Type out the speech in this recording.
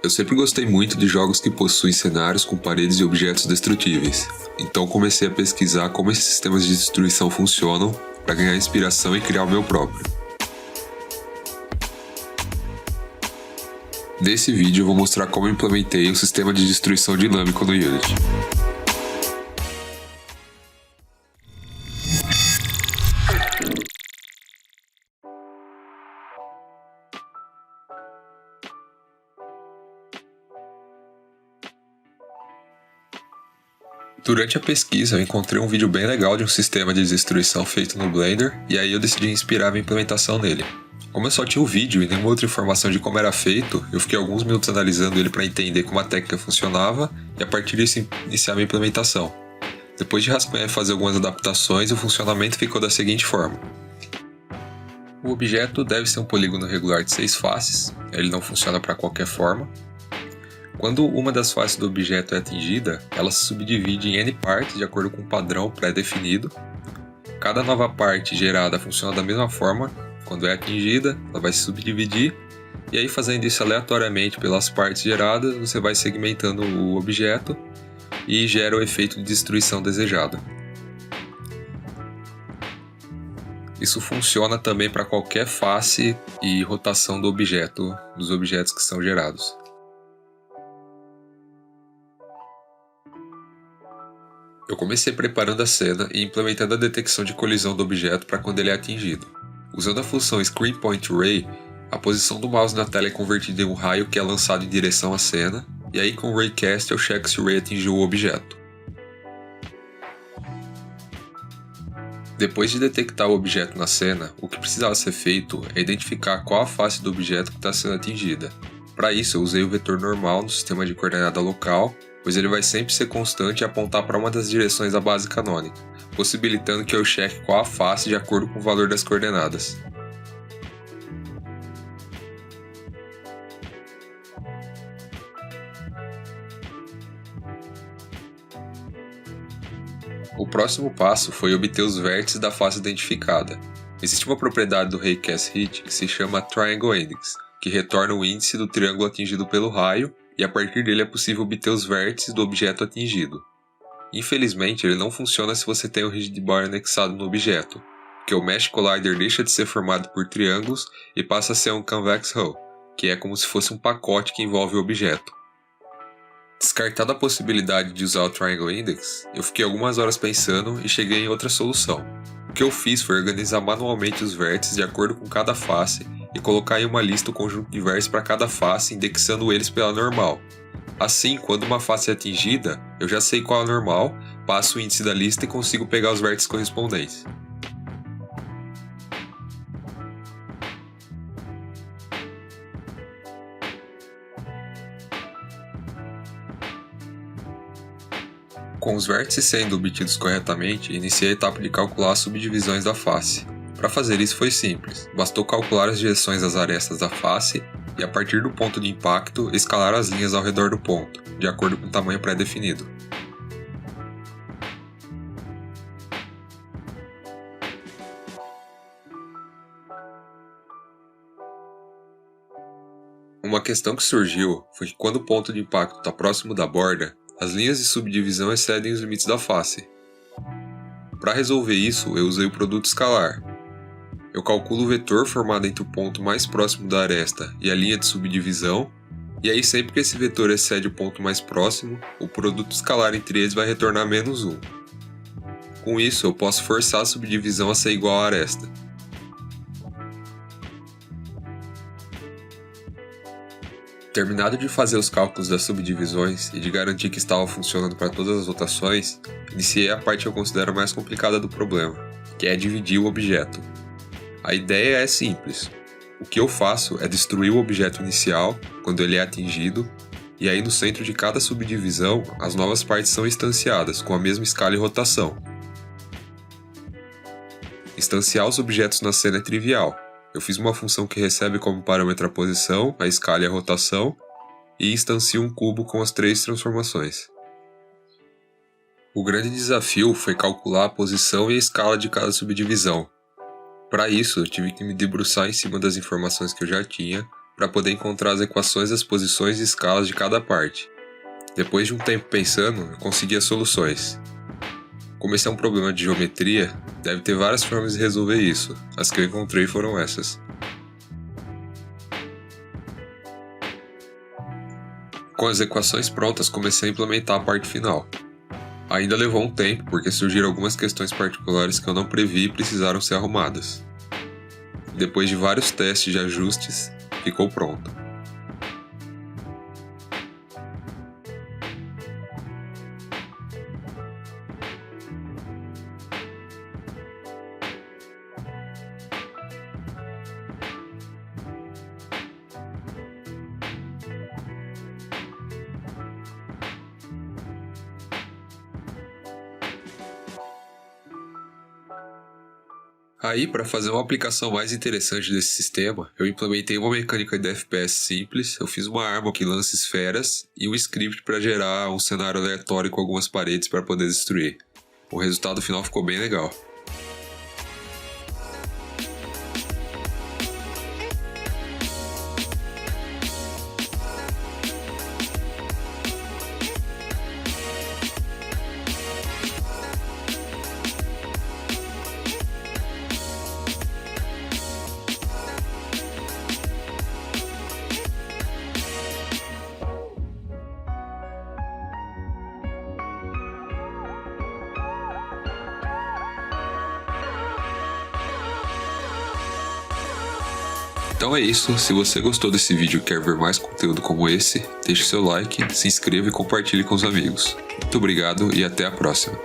Eu sempre gostei muito de jogos que possuem cenários com paredes e objetos destrutíveis, então comecei a pesquisar como esses sistemas de destruição funcionam para ganhar inspiração e criar o meu próprio. Nesse vídeo eu vou mostrar como eu implementei um sistema de destruição dinâmico no Unity. Durante a pesquisa eu encontrei um vídeo bem legal de um sistema de destruição feito no Blender e aí eu decidi inspirar minha implementação nele. Como eu só tinha o vídeo e nenhuma outra informação de como era feito, eu fiquei alguns minutos analisando ele para entender como a técnica funcionava e a partir disso iniciar minha implementação. Depois de rascunhar e fazer algumas adaptações, o funcionamento ficou da seguinte forma. O objeto deve ser um polígono regular de 6 faces, ele não funciona para qualquer forma. Quando uma das faces do objeto é atingida, ela se subdivide em N partes de acordo com um padrão pré-definido. Cada nova parte gerada funciona da mesma forma, quando é atingida, ela vai se subdividir, e aí fazendo isso aleatoriamente pelas partes geradas, você vai segmentando o objeto e gera o efeito de destruição desejado. Isso funciona também para qualquer face e rotação do objeto, dos objetos que são gerados. Eu comecei preparando a cena e implementando a detecção de colisão do objeto para quando ele é atingido. Usando a função ScreenPointArray, a posição do mouse na tela é convertida em um raio que é lançado em direção à cena, e aí com o Raycast eu checo se o Ray atingiu o objeto. Depois de detectar o objeto na cena, o que precisava ser feito é identificar qual a face do objeto que está sendo atingida. Para isso eu usei o vetor normal no sistema de coordenada local, pois ele vai sempre ser constante e apontar para uma das direções da base canônica, possibilitando que eu cheque qual a face de acordo com o valor das coordenadas. O próximo passo foi obter os vértices da face identificada. Existe uma propriedade do Raycast Hit que se chama Triangle Index, que retorna o índice do triângulo atingido pelo raio, e a partir dele é possível obter os vértices do objeto atingido. Infelizmente, ele não funciona se você tem o Rigid Bar anexado no objeto, porque o Mesh Collider deixa de ser formado por triângulos e passa a ser um Convex Hull, que é como se fosse um pacote que envolve o objeto. Descartada a possibilidade de usar o Triangle Index, eu fiquei algumas horas pensando e cheguei em outra solução. O que eu fiz foi organizar manualmente os vértices de acordo com cada face e colocar em uma lista o conjunto de vértices para cada face, indexando eles pela normal. Assim, quando uma face é atingida, eu já sei qual é a normal, passo o índice da lista e consigo pegar os vértices correspondentes. Com os vértices sendo obtidos corretamente, iniciei a etapa de calcular as subdivisões da face. Para fazer isso foi simples, bastou calcular as direções das arestas da face e a partir do ponto de impacto, escalar as linhas ao redor do ponto, de acordo com o tamanho pré-definido. Uma questão que surgiu foi que quando o ponto de impacto está próximo da borda, as linhas de subdivisão excedem os limites da face. Para resolver isso, eu usei o produto escalar. Eu calculo o vetor formado entre o ponto mais próximo da aresta e a linha de subdivisão, e aí sempre que esse vetor excede o ponto mais próximo, o produto escalar entre eles vai retornar -1. Com isso, eu posso forçar a subdivisão a ser igual à aresta. Terminado de fazer os cálculos das subdivisões e de garantir que estava funcionando para todas as rotações, iniciei a parte que eu considero mais complicada do problema, que é dividir o objeto. A ideia é simples. O que eu faço é destruir o objeto inicial quando ele é atingido, e aí no centro de cada subdivisão as novas partes são instanciadas com a mesma escala e rotação. Instanciar os objetos na cena é trivial. Eu fiz uma função que recebe como parâmetro a posição, a escala e a rotação, e instancio um cubo com as 3 transformações. O grande desafio foi calcular a posição e a escala de cada subdivisão. Para isso, eu tive que me debruçar em cima das informações que eu já tinha, para poder encontrar as equações das posições e escalas de cada parte. Depois de um tempo pensando, eu consegui as soluções. Como esse é um problema de geometria, deve ter várias formas de resolver isso. As que eu encontrei foram essas. Com as equações prontas, comecei a implementar a parte final. Ainda levou um tempo, porque surgiram algumas questões particulares que eu não previ e precisaram ser arrumadas. Depois de vários testes de ajustes, ficou pronto. Aí, para fazer uma aplicação mais interessante desse sistema, eu implementei uma mecânica de FPS simples, eu fiz uma arma que lança esferas e um script para gerar um cenário aleatório com algumas paredes para poder destruir. O resultado final ficou bem legal. Então é isso, se você gostou desse vídeo e quer ver mais conteúdo como esse, deixe seu like, se inscreva e compartilhe com os amigos. Muito obrigado e até a próxima.